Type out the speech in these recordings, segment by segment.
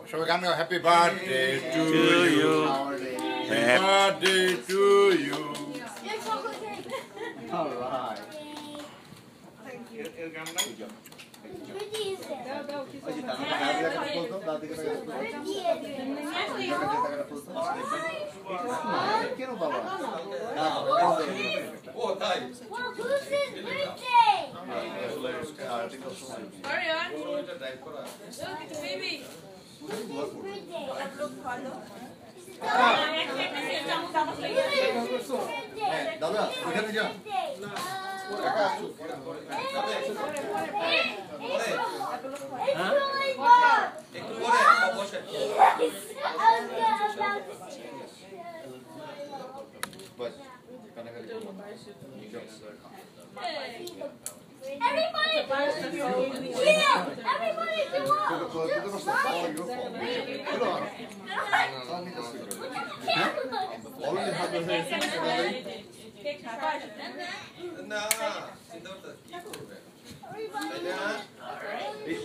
সবাই গান গাও, happy birthday to you, happy birthday to you. Alright, thank you. এর গান নাই যাও। কেন বাবা? ও তাই। দাদা ওখানে যা।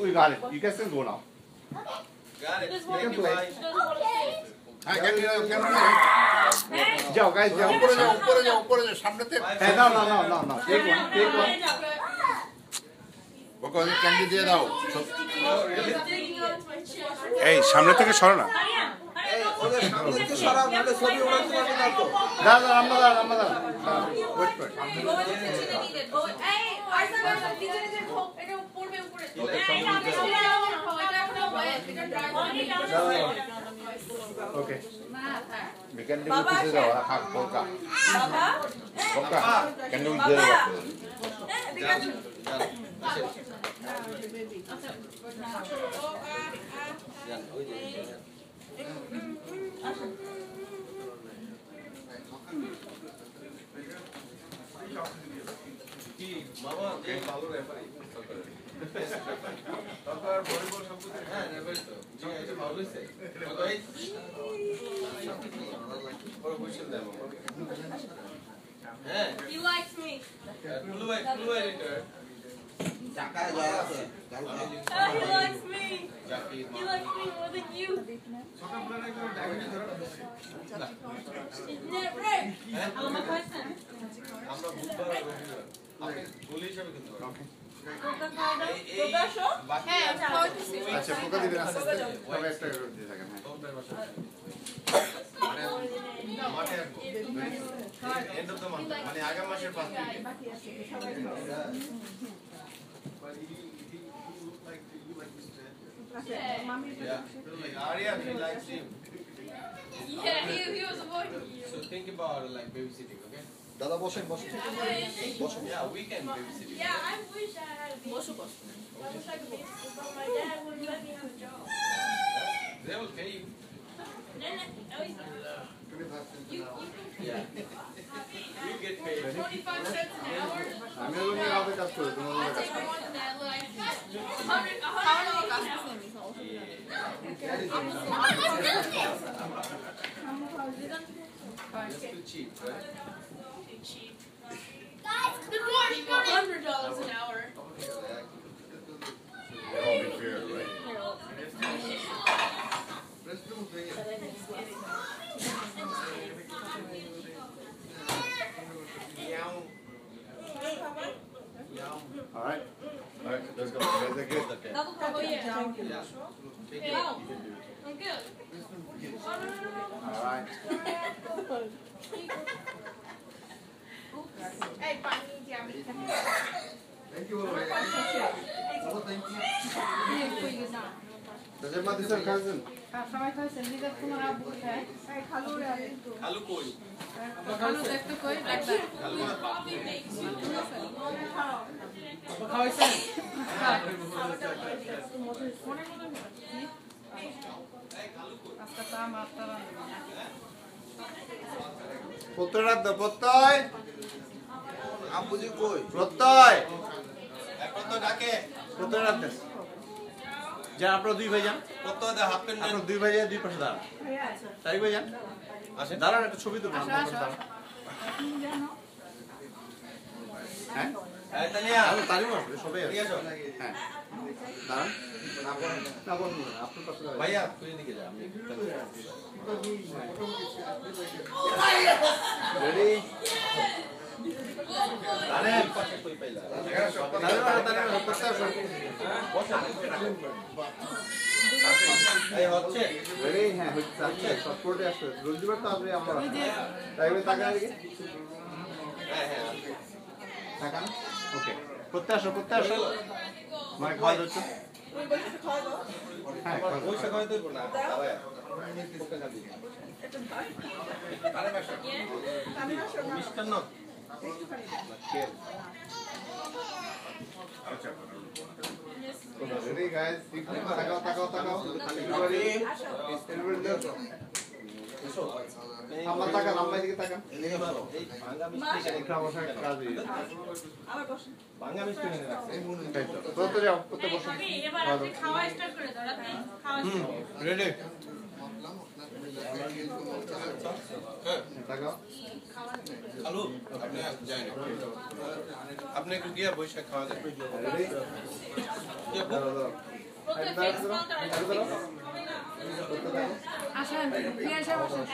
We got it. You guys can go now. Got it. You can play. जाओ guys, जाओ. ऊपर जाओ. सामने ते. No. Take one. বকো আমি ক্যান্ডি দিয়ে দাও। এই সামনে থেকে সরো না। ওদের সামনে থেকে সরাও, নালে ছবি উড়াতে পারবে না তো। দাদা রামদাদা। ওয়েট কর। এই আইসা টিচারে যে এটা পড়বে উপরে। Okay. Bikin dulu kisah dah, hak boka. Boka, kan dulu dia. Mama, dia malu referee. Soccer, volleyball, सब कुछ है referee तो. जी, ऐसे मालूम है. तो भाई. और कुछ नहीं है. He likes me. Blue editor. Jaka jaya se. He likes me. He likes me more than you. Soccer player एक diamond धरा. Isn't that right? I'm a person. আমরা বুধবার আপনি বলি হিসাবে কিন্তু আচ্ছা পোকা দিবেন আস্তে আস্তে সবাই একটা দিয়ে থাকেন মাঠে এন্ড অফ দ্য মান্থ মানে আগামী মাসের 5 তারিখ Arya, he likes him. Yeah, he was avoiding you. So think about like babysitting, okay? Dada বসেন Yeah, we can babysit. Yeah, I wish I had a baby. বসো I wish I could babysit, but my dad wouldn't let me have a job. They will pay you. Yeah. You get paid 25 cents an hour. আমি ওই আবে কাজ করি তোমার কাজ করো like 100 কাজ করছি It's too cheap, right? Cheap. Guys, $100 an hour. That'll be fair, right? All right, let's go. Is that good? Yeah. I'm good. All right. Hey, Bunny, Jamie. Thank you. Thank you. Does your mother say cousin? সবাই খাইছেন দিদা তোমার আব্বু খায় এই খালু রে খালু কই খালু দেখতে কই ডাক্তার খালু কফি মেক্স ইউ আব্বু খাইছেন এই খালু কই আজকে তা মাত্রা পুত্ররা দপতয় আব্বুজি কই প্রত্যয় এখন তো ডাকে পুত্ররা দেশ যা আপনারা দুই ভাই যান প্রত্যয় হাফ প্যান্ট নেন দুই ভাই দুই পাশে দাঁড়ান তাই ভাই যান আসেন দাঁড়ান একটা ছবি তুলুন হ্যাঁ এই তানিয়া আমি তারিম আসবে সবাই ঠিক আছে হ্যাঁ দাঁড়ান না বলুন আপনার পাশে ভাইয়া তুই এদিকে যা আমি রেডি আরে পাশে কই পাইলা দাঁড়ান করতে আসো বসা এই হচ্ছে রেডি হ্যাঁ হচ্ছে সবকটা আসছে রোজবার তো আপনি আমরা টাইমে টাকা আগে হ্যাঁ হ্যাঁ টাকা ওকে করতে আসো মানে খাওয়া যাচ্ছে ওই বলতে খাওয়া দাও হ্যাঁ ওই খাওয়া দেব না দাও এটা ভাই আরে বাসা আমি বাসা মিষ্টান্ন একটু খালি আচ্ছা রেডি গাইস তাকাও আমার টাকা লম্বা দিকে টাকা এই ভালো এই ভাঙা মিষ্টি কেন খাওয়া কাজে আবার বসুন ভাঙা মিষ্টি কেন রাখছেন তাই তো কত যাও কত বসুন এবার আপনি খাওয়া স্টার্ট করে দাও রাতে খাওয়া রেডি তাকাও হ্যালো আপনি যাই না আপনি একটু গিয়ে বসে খাওয়া যাবে রেডি আসেন নিয়ে এসে বসুন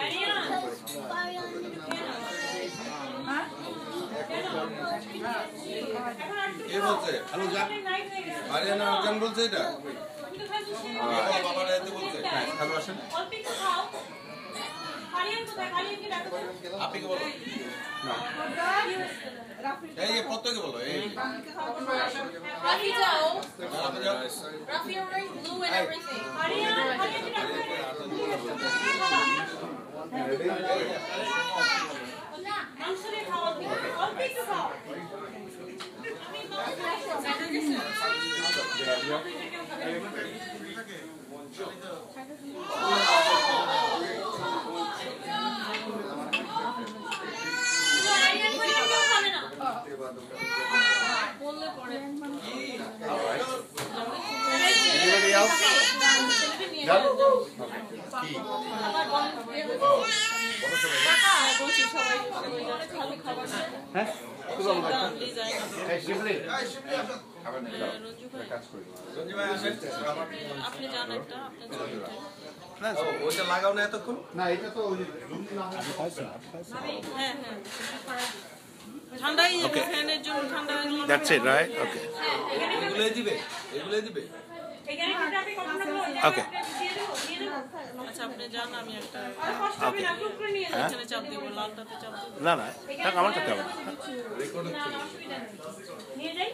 কে বলছে হ্যালো যা আরিয়ানা অর্গান বলছে এটা বাবা রাইতে বলছে হ্যাঁ হ্যালো আসেন আপনি কে বলো না এই যে পত্তকে বলো এই Rafi যাও Rafi already blue and everything মাংসরে খাওয়া অল্প একটু খাও বললে পড়ে Anybody else? হ্যাঁ কি বলবো এই শিবলি খাবার নেই কাজ করি রঞ্জি ভাই আসেন আপনি জানেন একটা না ওইটা লাগাও না এতক্ষণ না এটা তো ওই জুম না হয়েছে হ্যাঁ ঠান্ডাই ফ্যানের জন্য ঠান্ডা হয়ে গেল That's it, right? Okay. এগুলোই দিবে এখানে কি আপনি কখনো Okay. আচ্ছা আপনি জান আমি একটা Okay. এখানে চাপ দেব লালটাতে চাপ দেব না আমার কাছে হবে রেকর্ড হচ্ছে নিয়ে যাই